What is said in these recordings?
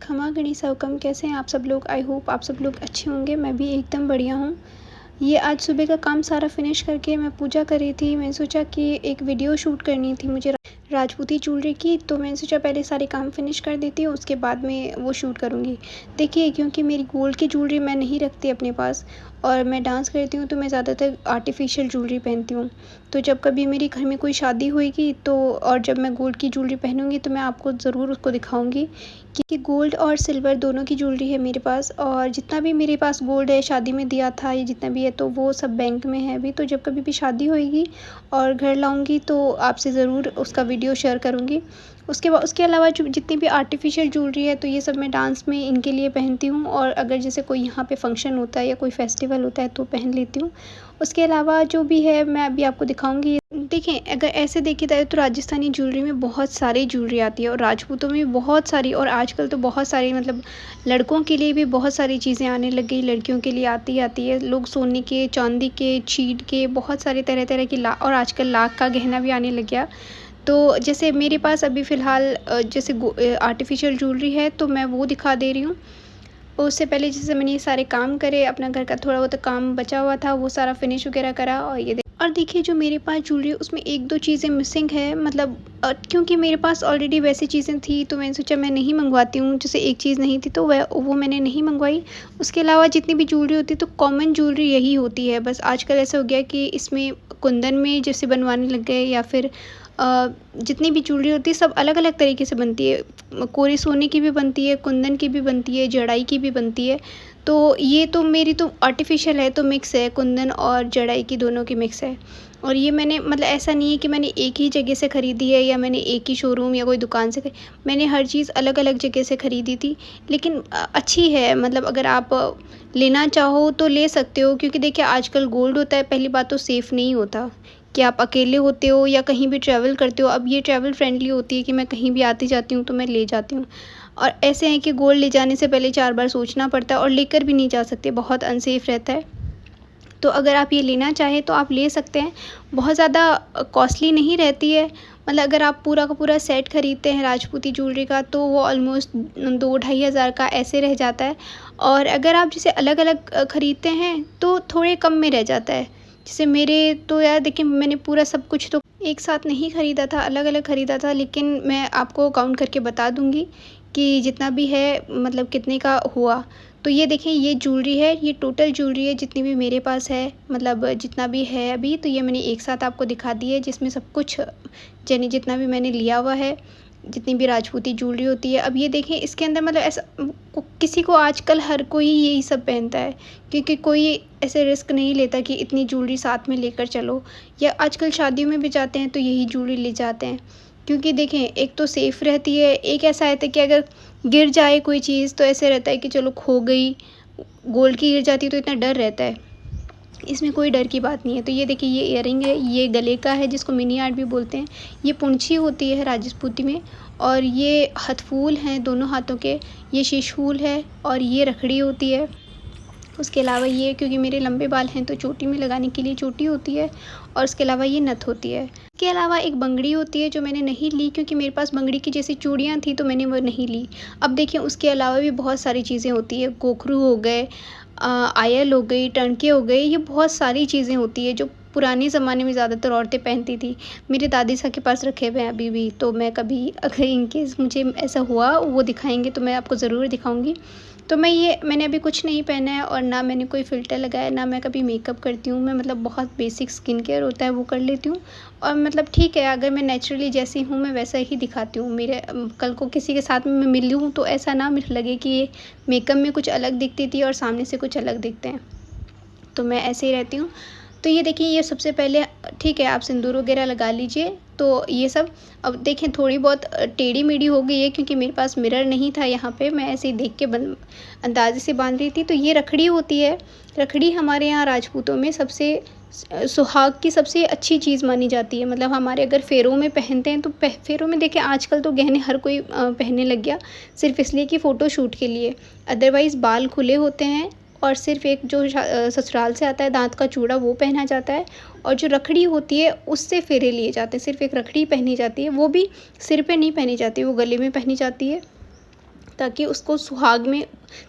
खमा गणिसा हुकम, कैसे हैं आप सब लोग। आई होप आप सब लोग अच्छे होंगे। मैं भी एकदम बढ़िया हूँ। ये आज सुबह का काम सारा फिनिश करके मैं पूजा कर रही थी। मैंने सोचा कि एक वीडियो शूट करनी थी मुझे राजपूती ज्वेलरी की, तो मैंने सोचा पहले सारे काम फिनिश कर देती हूँ, उसके बाद में वो शूट करूँगी। देखिए, क्योंकि मेरी गोल्ड की ज्वेलरी मैं नहीं रखती अपने पास और मैं डांस करती हूँ, तो मैं ज़्यादातर आर्टिफिशियल ज्वेलरी पहनती हूँ। तो जब कभी मेरी घर में कोई शादी होएगी तो और जब मैं गोल्ड की ज्वेलरी पहनूँगी तो मैं आपको ज़रूर उसको दिखाऊँगी कि गोल्ड और सिल्वर दोनों की ज्वेलरी है मेरे पास। और जितना भी मेरे पास गोल्ड है शादी में दिया था, ये जितना भी है तो वो सब बैंक में है अभी। तो जब कभी भी शादी होएगी और घर लाऊंगी तो आपसे ज़रूर उसका वीडियो शेयर करूँगी। उसके अलावा जो जितनी भी आर्टिफिशियल ज्वेलरी है तो ये सब मैं डांस में इनके लिए पहनती हूँ, और अगर जैसे कोई यहाँ पे फंक्शन होता है या कोई फेस्टिवल होता है तो पहन लेती हूँ। उसके अलावा जो भी है मैं अभी आपको दिखाऊंगी। देखें, अगर ऐसे देखी जाए तो राजस्थानी ज्वेलरी में बहुत सारी ज्वेलरी आती है और राजपूतों में बहुत सारी, और आजकल तो बहुत सारी मतलब लड़कों के लिए भी बहुत सारी चीज़ें आने लग गई, लड़कियों के लिए आती है। लोग सोने के, चांदी के, चीट के, बहुत सारे तरह तरह की और आजकल लाख का गहना भी आने लग गया। तो जैसे मेरे पास अभी फ़िलहाल जैसे आर्टिफिशियल ज्वेलरी है तो मैं वो दिखा दे रही हूँ। उससे पहले जैसे मैंने ये सारे काम करे, अपना घर का थोड़ा बहुत काम बचा हुआ था वो सारा फिनिश वगैरह करा। और देखिए, जो मेरे पास ज्वेलरी उसमें एक दो चीज़ें मिसिंग है, मतलब क्योंकि मेरे पास ऑलरेडी वैसी चीज़ें थी तो मैंने सोचा मैं नहीं मंगवाती हूँ। जैसे एक चीज़ नहीं थी तो वो मैंने नहीं मंगवाई। उसके अलावा जितनी भी ज्वेलरी होती है तो कॉमन ज्वेलरी यही होती है। बस आजकल ऐसा हो गया कि इसमें कुंदन में जैसे बनवाने लग गए, या फिर जितनी भी ज्वेलरी होती है सब अलग अलग तरीके से बनती है। कोरी सोने की भी बनती है, कुंदन की भी बनती है, जड़ाई की भी बनती है। तो ये तो मेरी तो आर्टिफिशियल है, तो मिक्स है, कुंदन और जड़ाई की दोनों की मिक्स है। और ये मैंने मतलब ऐसा नहीं है कि मैंने एक ही जगह से ख़रीदी है या मैंने एक ही शोरूम या कोई दुकान से मैंने हर चीज़ अलग अलग जगह से ख़रीदी थी। लेकिन अच्छी है, मतलब अगर आप लेना चाहो तो ले सकते हो, क्योंकि देखिए आजकल गोल्ड होता है, पहली बात तो सेफ़ नहीं होता कि आप अकेले होते हो या कहीं भी ट्रैवल करते हो। अब ये ट्रैवल फ्रेंडली होती है कि मैं कहीं भी आती जाती हूँ तो मैं ले जाती हूँ। और ऐसे हैं कि गोल्ड ले जाने से पहले 4 बार सोचना पड़ता है और लेकर भी नहीं जा सकते, बहुत अनसेफ़ रहता है। तो अगर आप ये लेना चाहें तो आप ले सकते हैं। बहुत ज़्यादा कॉस्टली नहीं रहती है। मतलब अगर आप पूरा का पूरा सेट ख़रीदते हैं राजपूती ज्वेलरी का तो वो ऑलमोस्ट 2-2,500 का ऐसे रह जाता है। और अगर आप जैसे अलग अलग ख़रीदते हैं तो थोड़े कम में रह जाता है। जैसे मेरे तो यार देखिए, मैंने पूरा सब कुछ तो एक साथ नहीं ख़रीदा था, अलग अलग ख़रीदा था। लेकिन मैं आपको काउंट करके बता दूँगी कि जितना भी है मतलब कितने का हुआ। तो ये देखें, ये ज्वेलरी है, ये टोटल ज्वेलरी है जितनी भी मेरे पास है, मतलब जितना भी है अभी तो ये मैंने एक साथ आपको दिखा दी है, जिसमें सब कुछ यानी जितना भी मैंने लिया हुआ है, जितनी भी राजपूती ज्वेलरी होती है। अब ये देखें, इसके अंदर मतलब ऐसा किसी को आजकल हर कोई यही सब पहनता है, क्योंकि कोई ऐसे रिस्क नहीं लेता कि इतनी ज्वेलरी साथ में लेकर चलो, या आजकल शादियों में भी जाते हैं तो यही ज्वेलरी ले जाते हैं। क्योंकि देखें, एक तो सेफ़ रहती है, एक ऐसा रहता है कि अगर गिर जाए कोई चीज़ तो ऐसे रहता है कि चलो खो गई। गोल्ड की गिर जाती है तो इतना डर रहता है, इसमें कोई डर की बात नहीं है। तो ये देखिए, ये इयररिंग है, ये गले का है जिसको मिनी आर्ट भी बोलते हैं। ये पुंछी होती है राजपूती में, और ये हथफूल हैं दोनों हाथों के, ये शीशफूल है, और ये रखड़ी होती है। उसके अलावा ये, क्योंकि मेरे लंबे बाल हैं तो चोटी में लगाने के लिए चोटी होती है, और उसके अलावा ये नथ होती है। इसके अलावा एक बंगड़ी होती है जो मैंने नहीं ली, क्योंकि मेरे पास बंगड़ी की जैसी चूड़ियाँ थी तो मैंने वो नहीं ली। अब देखिए, उसके अलावा भी बहुत सारी चीज़ें होती है, गोखरू हो गए, आयल हो गई, टर्नके हो गए, ये बहुत सारी चीज़ें होती है जो पुराने ज़माने में ज़्यादातर औरतें पहनती थी। मेरे दादी साहब के पास रखे हुए हैं अभी भी, तो मैं कभी अगर इनकेस मुझे ऐसा हुआ वो दिखाएंगे तो मैं आपको ज़रूर दिखाऊंगी। तो मैंने अभी कुछ नहीं पहना है, और ना मैंने कोई फ़िल्टर लगाया, ना मैं कभी मेकअप करती हूँ। मैं मतलब बहुत बेसिक स्किन केयर होता है वो कर लेती हूँ, और मतलब ठीक है, अगर मैं नेचुरली जैसी हूँ मैं वैसा ही दिखाती हूँ। मेरे कल को किसी के साथ में मैं मिलूँ तो ऐसा ना मुझे लगे कि ये मेकअप में कुछ अलग दिखती थी और सामने से कुछ अलग दिखते हैं। तो मैं ऐसे ही रहती हूँ। तो ये देखिए, ये सबसे पहले ठीक है, आप सिंदूर वगैरह लगा लीजिए। तो ये सब अब देखें, थोड़ी बहुत टेढ़ी मेढ़ी हो गई है क्योंकि मेरे पास मिरर नहीं था यहाँ पे, मैं ऐसे ही देख के अंदाजे से बांध रही थी। तो ये रखड़ी होती है। रखड़ी हमारे यहाँ राजपूतों में सबसे सुहाग की सबसे अच्छी चीज़ मानी जाती है। मतलब हमारे अगर फेरों में पहनते हैं तो फेरों में देखें, आजकल तो गहने हर कोई पहनने लग गया, सिर्फ इसलिए कि फ़ोटो शूट के लिए। अदरवाइज़ बाल खुले होते हैं, और सिर्फ एक जो ससुराल से आता है दांत का चूड़ा वो पहना जाता है, और जो रखड़ी होती है उससे फेरे लिए जाते हैं। सिर्फ एक रखड़ी पहनी जाती है, वो भी सिर पे नहीं पहनी जाती, वो गले में पहनी जाती है ताकि उसको सुहाग में,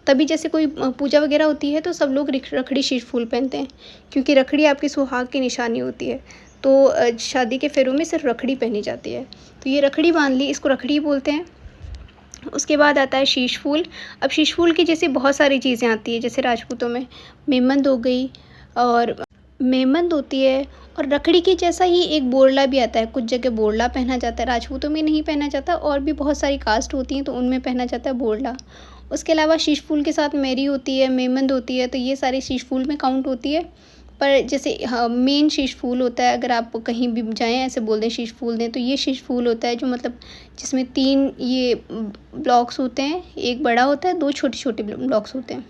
तभी जैसे कोई पूजा वगैरह होती है तो सब लोग रखड़ी शीश फूल पहनते हैं, क्योंकि रखड़ी आपकी सुहाग की निशानी होती है। तो शादी के फेरों में सिर्फ रखड़ी पहनी जाती है। तो ये रखड़ी बांध ली, इसको रखड़ी बोलते हैं। उसके बाद आता है शीश फूल। अब शीश फूल की जैसे बहुत सारी चीज़ें आती है, जैसे राजपूतों में मेमंद हो गई, और मेमंद होती है, और रखड़ी की जैसा ही एक बोरला भी आता है। कुछ जगह बोरला पहना जाता है, राजपूतों में नहीं पहना जाता, और भी बहुत सारी कास्ट होती हैं तो उनमें पहना जाता है बोरला। उसके अलावा शीश फूल के साथ मेरी होती है, मेमंद होती है, तो ये सारी शीश फूल में काउंट होती है। पर जैसे मेन शीश फूल होता है, अगर आप कहीं भी जाएं ऐसे बोल दें शीश फूल दें, तो ये शीश फूल होता है जो मतलब जिसमें 3 ये ब्लॉक्स होते हैं, एक बड़ा होता है, 2 छोटे छोटे ब्लॉक्स होते हैं।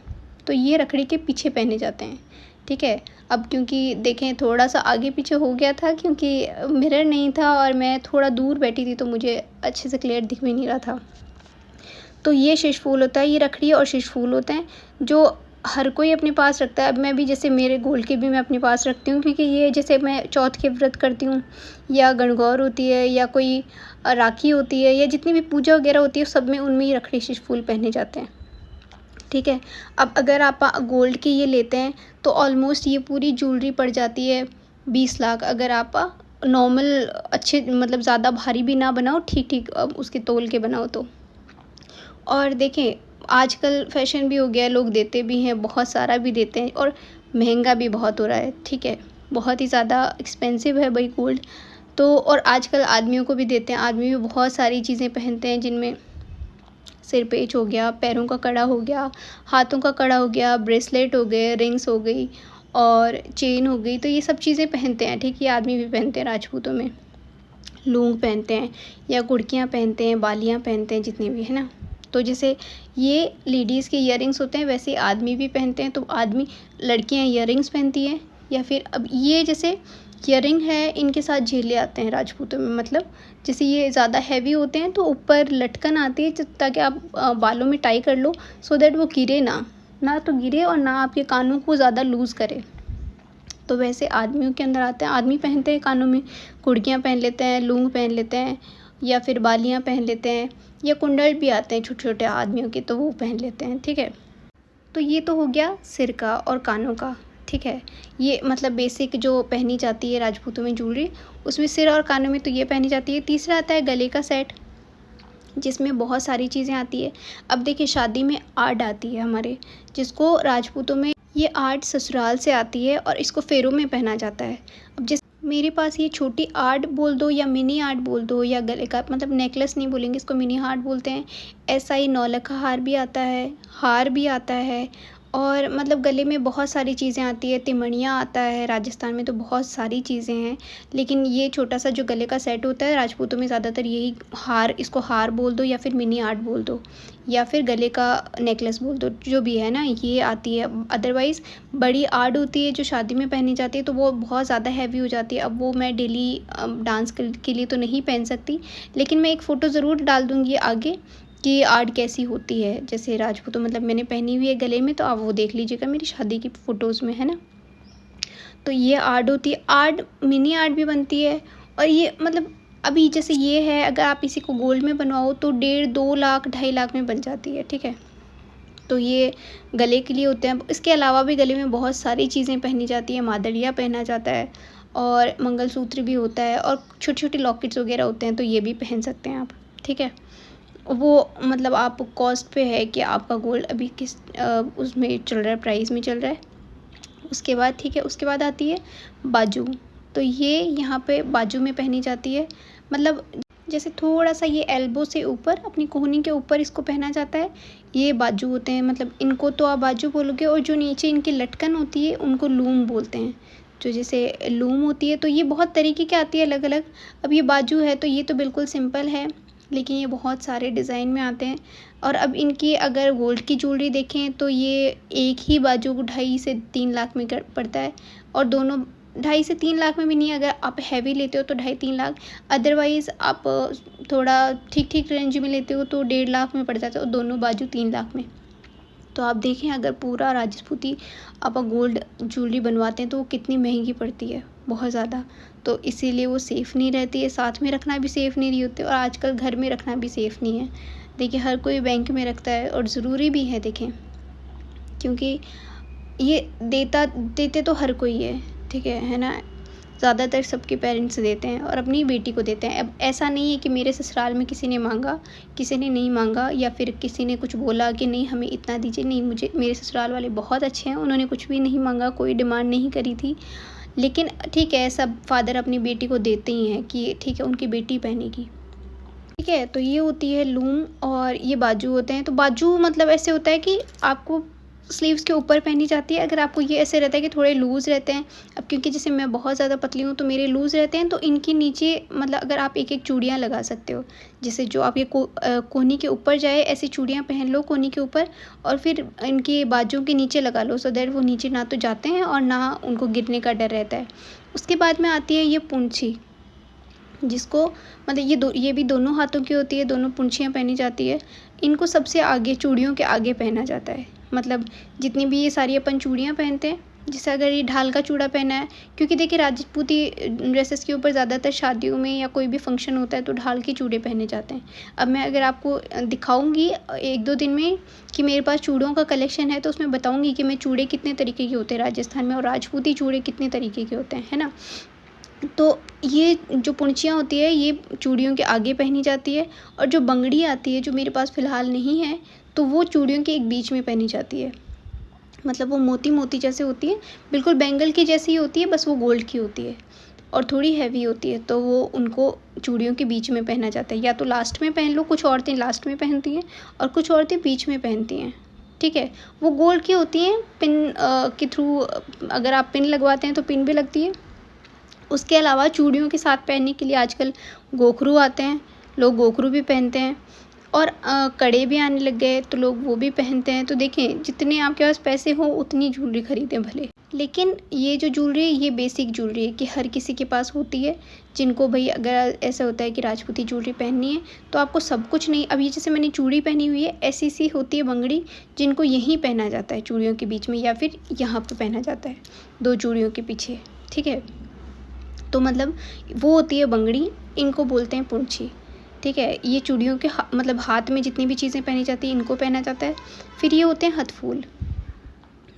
तो ये रखड़ी के पीछे पहने जाते हैं, ठीक है। अब क्योंकि देखें थोड़ा सा आगे पीछे हो गया था, क्योंकि मिरर नहीं था और मैं थोड़ा दूर बैठी थी तो मुझे अच्छे से क्लियर दिख भी नहीं रहा था। तो ये शीश फूल होता है, ये रखड़ी और शीश फूल होते हैं जो हर कोई अपने पास रखता है। अब मैं भी जैसे मेरे गोल्ड के भी मैं अपने पास रखती हूँ, क्योंकि ये जैसे मैं चौथ के व्रत करती हूँ, या गणगौर होती है, या कोई राखी होती है, या जितनी भी पूजा वगैरह होती है सब में उनमें ही रखड़ी शीश फूल पहने जाते हैं, ठीक है। अब अगर आप गोल्ड के ये लेते हैं तो ऑलमोस्ट ये पूरी ज्वेलरी पड़ जाती है 20 लाख। अगर आप नॉर्मल अच्छे मतलब ज़्यादा भारी भी ना बनाओ, ठीक ठीक उसके तोल के बनाओ तो। और देखें आजकल फैशन भी हो गया है, लोग देते भी हैं, बहुत सारा भी देते हैं, और महंगा भी बहुत हो रहा है, ठीक है। बहुत ही ज़्यादा एक्सपेंसिव है भाई गोल्ड तो। और आजकल आदमियों को भी देते हैं, आदमी भी बहुत सारी चीज़ें पहनते हैं, जिनमें सिर पेच हो गया, पैरों का कड़ा हो गया, हाथों का कड़ा हो गया, ब्रेसलेट हो गए, रिंग्स हो गई, और चेन हो गई। तो ये सब चीज़ें पहनते हैं, ठीक है। ये आदमी भी पहनते हैं, राजपूतों में लूंग पहनते हैं, या गुड़कियाँ पहनते हैं, बालियाँ पहनते हैं, जितने भी है ना। तो जैसे ये लेडीज़ के ईयरिंग्स होते हैं, वैसे आदमी भी पहनते हैं। तो आदमी, लड़कियां ईयरिंग्स पहनती हैं, या फिर अब ये जैसे ईयरिंग है, इनके साथ झेले आते हैं राजपूतों में। मतलब जैसे ये ज़्यादा हैवी होते हैं तो ऊपर लटकन आती है, ताकि आप बालों में टाई कर लो, सो दैट वो गिरे ना तो गिरे और ना आपके कानों को ज़्यादा लूज़ करे। तो वैसे आदमियों के अंदर आते हैं, आदमी पहनते हैं कानों में गुड़कियाँ पहन लेते हैं, लूंग पहन लेते हैं, या फिर बालियाँ पहन लेते हैं, या कुंडल भी आते हैं छोटे छोटे आदमियों के, तो वो पहन लेते हैं, ठीक है। तो ये तो हो गया सिर का और कानों का, ठीक है। ये मतलब बेसिक जो पहनी जाती है राजपूतों में ज्वेलरी, उसमें सिर और कानों में तो ये पहनी जाती है। तीसरा आता है गले का सेट, जिसमें बहुत सारी चीज़ें आती है। अब देखिए शादी में आर्ट आती है हमारे, जिसको राजपूतों में ये आर्ट ससुराल से आती है और इसको फेरों में पहना जाता है। अब जिस मेरे पास ये छोटी आर्ट बोल दो, या मिनी आर्ट बोल दो, या गले का मतलब नेकलेस नहीं बोलेंगे, इसको मिनी आर्ट बोलते हैं। ऐसा ही नौलखा हार भी आता है, हार भी आता है, और मतलब गले में बहुत सारी चीज़ें आती है। तिमणिया आता है, राजस्थान में तो बहुत सारी चीज़ें हैं, लेकिन ये छोटा सा जो गले का सेट होता है राजपूतों में ज़्यादातर यही हार, इसको हार बोल दो, या फिर मिनी आर्ट बोल दो, या फिर गले का नेकलेस बोल दो, जो भी है ना, ये आती है। अदरवाइज़ बड़ी आर्ट होती है जो शादी में पहनी जाती है, तो वो बहुत ज़्यादा हैवी हो जाती है। अब वो मैं डेली डांस के लिए तो नहीं पहन सकती, लेकिन मैं एक फ़ोटो ज़रूर डाल दूँगी आगे कि आर्ट कैसी होती है। जैसे राजपूतों मतलब मैंने पहनी हुई है गले में, तो आप वो देख लीजिएगा मेरी शादी की फ़ोटोज़ में, है ना। तो ये आर्ट होती है। आर्ट मिनी आर्ट भी बनती है, और ये मतलब अभी जैसे ये है, अगर आप इसी को गोल्ड में बनवाओ तो 1.5-2 लाख 2.5 लाख में बन जाती है, ठीक है। तो ये गले के लिए होते हैं। इसके अलावा भी गले में बहुत सारी चीज़ें पहनी जाती है, मादड़िया पहना जाता है, और मंगलसूत्र भी होता है, और छोटे छोटे लॉकेट्स वगैरह होते हैं, तो ये भी पहन सकते हैं आप, ठीक है। वो मतलब आप कॉस्ट पे है कि आपका गोल्ड अभी किस उसमें चल रहा है, प्राइस में चल रहा है। उसके बाद ठीक है, उसके बाद आती है बाजू। तो ये यहाँ पे बाजू में पहनी जाती है, मतलब जैसे थोड़ा सा ये एल्बो से ऊपर, अपनी कोहनी के ऊपर इसको पहना जाता है। ये बाजू होते हैं, मतलब इनको तो आप बाजू बोलोगे, और जो नीचे इनकी लटकन होती है उनको लूम बोलते हैं। जो जैसे लूम होती है, तो ये बहुत तरीके की आती है अलग अलग। अब ये बाजू है तो ये तो बिल्कुल सिंपल है, लेकिन ये बहुत सारे डिज़ाइन में आते हैं। और अब इनकी अगर गोल्ड की ज्वेलरी देखें तो ये एक ही बाजू 2.5 से 3 लाख में पड़ता है, और दोनों 2.5 से 3 लाख में भी नहीं, अगर आप हैवी लेते हो तो 2.5-3 लाख, अदरवाइज़ आप थोड़ा ठीक ठीक रेंज में लेते हो तो 1.5 लाख में पड़ जाता है, और दोनों बाजू 3 लाख में। तो आप देखें अगर पूरा राजपूती आप गोल्ड ज्वेलरी बनवाते हैं तो वो कितनी महंगी पड़ती है, बहुत ज़्यादा। तो इसीलिए वो सेफ़ नहीं रहती है, साथ में रखना भी सेफ़ नहीं रही होती, और आजकल घर में रखना भी सेफ़ नहीं है। देखिए हर कोई बैंक में रखता है और ज़रूरी भी है देखें, क्योंकि ये देते तो हर कोई है, ठीक है ना। ज़्यादातर सबके पेरेंट्स देते हैं और अपनी बेटी को देते हैं। अब ऐसा नहीं है कि मेरे ससुराल में किसी ने मांगा, किसी ने नहीं मांगा, या फिर किसी ने कुछ बोला कि नहीं हमें इतना दीजिए, नहीं, मुझे मेरे ससुराल वाले बहुत अच्छे हैं, उन्होंने कुछ भी नहीं मांगा, कोई डिमांड नहीं करी थी। लेकिन ठीक है, सब फादर अपनी बेटी को देते ही हैं कि ठीक है उनकी बेटी पहनेगी, ठीक है। तो ये होती है लूम और ये बाजू होते हैं। तो बाजू मतलब ऐसे होता है कि आपको स्लीव्स के ऊपर पहनी जाती है। अगर आपको ये ऐसे रहता है कि थोड़े लूज़ रहते हैं, अब क्योंकि जैसे मैं बहुत ज़्यादा पतली हूँ तो मेरे लूज़ रहते हैं, तो इनके नीचे मतलब अगर आप एक एक चूड़ियाँ लगा सकते हो, जैसे जो आप ये कोहनी के ऊपर जाए ऐसी चूड़ियाँ पहन लो कोहनी के ऊपर, और फिर इनके बाजुओं के नीचे लगा लो, सो दैट वो नीचे ना तो जाते हैं और ना उनको गिरने का डर रहता है। उसके बाद में आती है ये पूंछी, जिसको मतलब ये भी दोनों हाथों की होती है, दोनों पूंछियाँ पहनी जाती है। इनको सबसे आगे चूड़ियों के आगे पहना जाता है। मतलब जितनी भी ये सारी अपन चूड़ियाँ पहनते हैं, जैसे अगर ये ढाल का चूड़ा पहना है, क्योंकि देखिए राजपूती ड्रेसेस के ऊपर ज़्यादातर शादियों में या कोई भी फंक्शन होता है तो ढाल के चूड़े पहने जाते हैं। अब मैं अगर आपको दिखाऊंगी 1-2 दिन में कि मेरे पास चूड़ों का कलेक्शन है, तो उसमें बताऊंगी कि मैं चूड़े कितने तरीके के होते हैं राजस्थान में और राजपूती चूड़े कितने तरीके के होते हैं, है ना। तो ये जो पूंछियाँ होती है ये चूड़ियों के आगे पहनी जाती है, और जो बंगड़ी आती है जो मेरे पास फ़िलहाल नहीं है, तो वो चूड़ियों के एक बीच में पहनी जाती है। मतलब वो मोती मोती जैसे होती है, बिल्कुल बैंगल की जैसी ही होती है, बस वो गोल्ड की होती है और थोड़ी हैवी होती है, तो वो उनको चूड़ियों के बीच में पहना जाता है। या तो लास्ट में पहन लो, कुछ औरतें लास्ट में पहनती हैं और कुछ औरतें बीच में पहनती हैं, ठीक है। वो गोल्ड की होती हैं, पिन के थ्रू अगर आप पिन लगवाते हैं तो पिन भी लगती है। उसके अलावा चूड़ियों के साथ पहनने के लिए आजकल गोखरू आते हैं, लोग गोखरू भी पहनते हैं, और कड़े भी आने लग गए तो लोग वो भी पहनते हैं। तो देखें जितने आपके पास पैसे हों उतनी ज्वेलरी खरीदें भले, लेकिन ये जो ज्वेलरी है ये बेसिक ज्वेलरी है कि हर किसी के पास होती है। जिनको भाई अगर ऐसा होता है कि राजपूती ज्वेलरी पहननी है तो आपको सब कुछ नहीं, अब ये जैसे मैंने चूड़ी पहनी हुई है ऐसी सी होती है बंगड़ी, जिनको यहीं पहना जाता है चूड़ियों के बीच में, या फिर यहाँ पर पहना जाता है 2 चूड़ियों के पीछे, ठीक है। तो मतलब वो होती है बंगड़ी, इनको बोलते हैं पूंछी, ठीक है। ये चूड़ियों के मतलब हाथ में जितनी भी चीज़ें पहनी जाती हैं इनको पहना जाता है। फिर ये होते हैं हथफूल,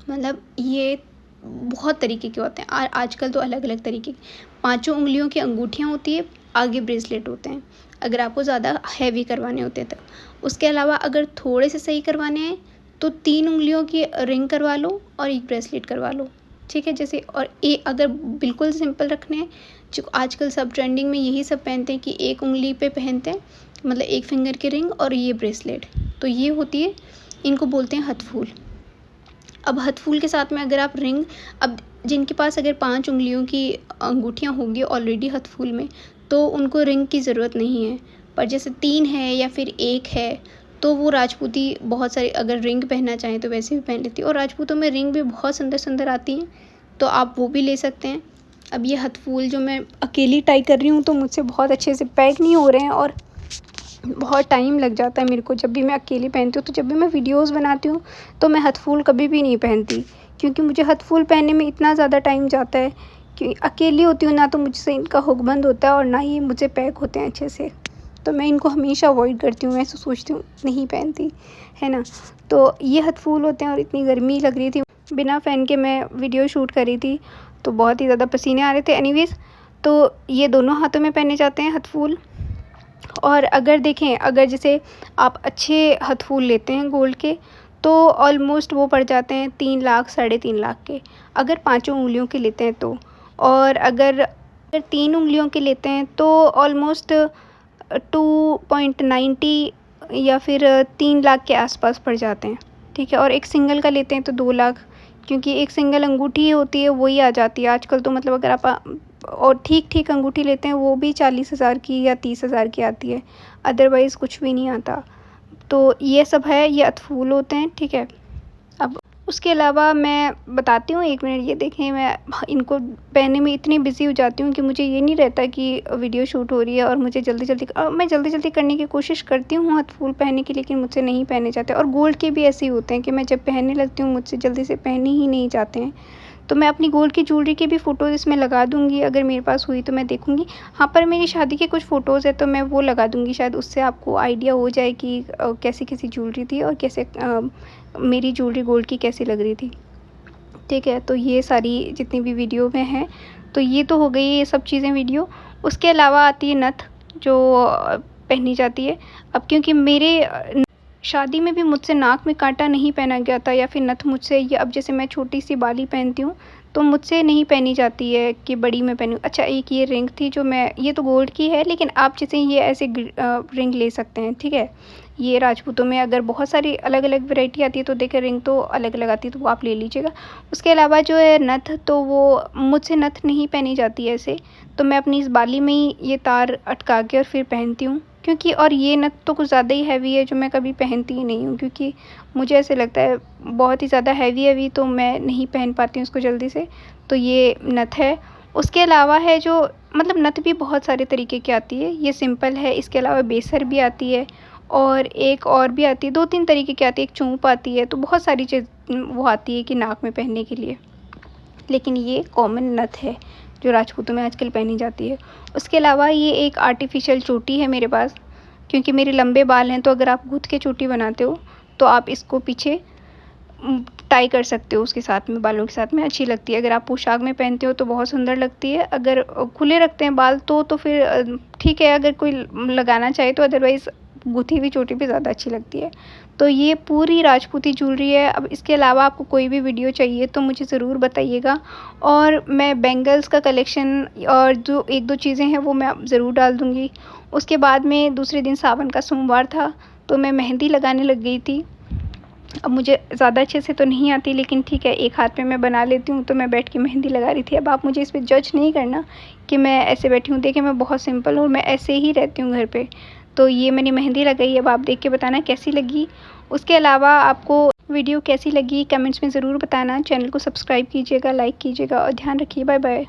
मतलब ये बहुत तरीके के होते हैं और आजकल तो अलग अलग तरीके की 5 उंगलियों की अंगूठियाँ होती है, आगे ब्रेसलेट होते हैं अगर आपको ज़्यादा हैवी करवाने होते हैं तो। उसके अलावा अगर थोड़े से सही करवाने हैं तो 3 उंगलियों की रिंग करवा लो और एक ब्रेसलेट करवा लो, ठीक है। जैसे और अगर बिल्कुल सिंपल रखने हैं, जो आजकल सब ट्रेंडिंग में यही सब पहनते हैं कि एक उंगली पे पहनते हैं, मतलब एक फिंगर की रिंग और ये ब्रेसलेट, तो ये होती है, इनको बोलते हैं हथफूल। अब हथफूल के साथ में अगर आप रिंग, अब जिनके पास अगर 5 उंगलियों की अंगूठियाँ होंगी ऑलरेडी हथफूल में, तो उनको रिंग की ज़रूरत नहीं है। पर जैसे 3 है या फिर 1 है तो वो राजपूती बहुत सारी अगर रिंग पहनना चाहें तो वैसे भी पहन लेती है, और राजपूतों में रिंग भी बहुत सुंदर सुंदर आती हैं, तो आप वो भी ले सकते हैं। अब ये हथफूल जो मैं अकेली टाई कर रही हूँ तो मुझसे बहुत अच्छे से पैक नहीं हो रहे हैं और बहुत टाइम लग जाता है मेरे को जब भी मैं अकेली पहनती हूँ। तो जब भी मैं वीडियोस बनाती हूँ तो मैं हथफूल कभी भी नहीं पहनती, क्योंकि मुझे हथफूल पहनने में इतना ज़्यादा टाइम जाता है कि अकेली होती हूँ ना, तो मुझसे इनका हुक बंद होता है और ना ही मुझे पैक होते हैं अच्छे से, तो मैं इनको हमेशा अवॉइड करती हूँ। मैं ऐसा सोचती हूँ नहीं पहनती, है ना। तो ये हथफूल होते हैं और इतनी गर्मी लग रही थी, बिना फ़ैन के मैं वीडियो शूट कर रही थी तो बहुत ही ज़्यादा पसीने आ रहे थे। एनीवेज़, तो ये दोनों हाथों में पहने जाते हैं हथफूल। और अगर देखें, अगर जैसे आप अच्छे हथफूल लेते हैं गोल्ड के तो ऑलमोस्ट वो पड़ जाते हैं 3 लाख 3.5 लाख के, अगर 5 उंगलियों के लेते हैं तो। और अगर 3 उंगलियों के लेते हैं तो ऑलमोस्ट 2.90 या फिर 3 लाख के आसपास पड़ जाते हैं, ठीक है। और एक सिंगल का लेते हैं तो 2 लाख, क्योंकि एक सिंगल अंगूठी होती है वही आ जाती है आजकल तो। मतलब अगर आप और ठीक अंगूठी लेते हैं वो भी 40,000 की या 30,000 की आती है, अदरवाइज़ कुछ भी नहीं आता। तो ये सब है, ये हथफूल होते हैं, ठीक है। अब उसके अलावा मैं बताती हूँ, 1 मिनट, ये देखें, मैं इनको पहनने में इतनी बिज़ी हो जाती हूँ कि मुझे ये नहीं रहता कि वीडियो शूट हो रही है और मुझे मैं जल्दी करने की कोशिश करती हूँ हथफूल पहनने की, लेकिन मुझसे नहीं पहने जाते। और गोल्ड के भी ऐसे ही होते हैं कि मैं जब पहनने लगती हूँ मुझसे जल्दी से पहने ही नहीं जाते हैं। तो मैं अपनी गोल्ड की ज्वेलरी की भी फ़ोटोज़ इसमें लगा दूँगी, अगर मेरे पास हुई तो मैं देखूँगी। हाँ, पर मेरी शादी के कुछ फ़ोटोज़ हैं तो मैं वो लगा दूँगी, शायद उससे आपको आइडिया हो जाए कि कैसी-कैसी ज्वेलरी थी और कैसे मेरी ज्वेलरी गोल्ड की कैसी लग रही थी। ठीक है, तो ये सारी जितनी भी वीडियो में हैं, तो ये तो हो गई ये सब चीज़ें वीडियो। उसके अलावा आती है नथ, जो पहनी जाती है। अब क्योंकि मेरे शादी में भी मुझसे नाक में काँटा नहीं पहना गया था, या फिर नथ मुझसे ये, अब जैसे मैं छोटी-सी बाली पहनती हूँ, तो मुझसे नहीं पहनी जाती है कि बड़ी मैं पहनूँ। अच्छा, एक ये रिंग थी जो ये तो गोल्ड की है, लेकिन आप जैसे ये ऐसे रिंग ले सकते हैं, ठीक है? ये राजपूतों में अगर बहुत सारी अलग-अलग वैरायटी आती है, तो देखिए रिंग तो अलग-अलग आती है, तो वो आप ले लीजिएगा। उसके अलावा जो है नथ, तो वो मुझसे नथ नहीं पहनी जाती है ऐसे, तो मैं अपनी इस बाली में ही ये तार अटका के और फिर पहनती हूँ। क्योंकि और ये नथ तो कुछ ज़्यादा ही हैवी है, जो मैं कभी पहनती ही नहीं हूँ, क्योंकि मुझे ऐसे लगता है बहुत ही ज़्यादा हैवी तो मैं नहीं पहन पाती हूँ उसको जल्दी से। तो ये नथ है। उसके अलावा है जो, मतलब नथ भी बहुत सारे तरीके की आती है, ये सिंपल है, इसके अलावा बेसर भी आती है और एक और भी आती है, 2-3 तरीके की आती है, एक चूंप आती है, तो बहुत सारी चीज़ वो आती है कि नाक में पहनने के लिए। लेकिन ये कॉमन नथ है जो राजपूतों में आजकल पहनी जाती है। उसके अलावा ये एक आर्टिफ़िशियल चोटी है मेरे पास, क्योंकि मेरे लंबे बाल हैं, तो अगर आप गूँथ के चोटी बनाते हो तो आप इसको पीछे टाई कर सकते हो उसके साथ में, बालों के साथ में अच्छी लगती है। अगर आप पोशाक में पहनते हो तो बहुत सुंदर लगती है। अगर खुले रखते हैं बाल तो फिर ठीक है, अगर कोई लगाना चाहे तो, अदरवाइज़ गुथी हुई चोटी भी ज़्यादा अच्छी लगती है। तो ये पूरी राजपूती ज्वेलरी है। अब इसके अलावा आपको कोई भी वीडियो चाहिए तो मुझे ज़रूर बताइएगा, और मैं बैंगल्स का कलेक्शन और जो 1-2 चीज़ें हैं वो मैं ज़रूर डाल दूँगी। उसके बाद में दूसरे दिन सावन का सोमवार था, तो मैं मेहंदी लगाने लग गई थी। अब मुझे ज़्यादा अच्छे से तो नहीं आती, लेकिन ठीक है, एक हाथ पे मैं बना लेती हूँ, तो मैं बैठ के मेहंदी लगा रही थी। अब आप मुझे इस पे जज नहीं करना कि मैं ऐसे बैठी हूँ। देखिए, मैं बहुत सिंपल हूँ, मैं ऐसे ही रहती हूँ घर पे। तो ये मैंने मेहंदी लगाई, अब आप देख के बताना कैसी लगी। उसके अलावा आपको वीडियो कैसी लगी कमेंट्स में ज़रूर बताना। चैनल को सब्सक्राइब कीजिएगा, लाइक कीजिएगा और ध्यान रखिए। Bye bye.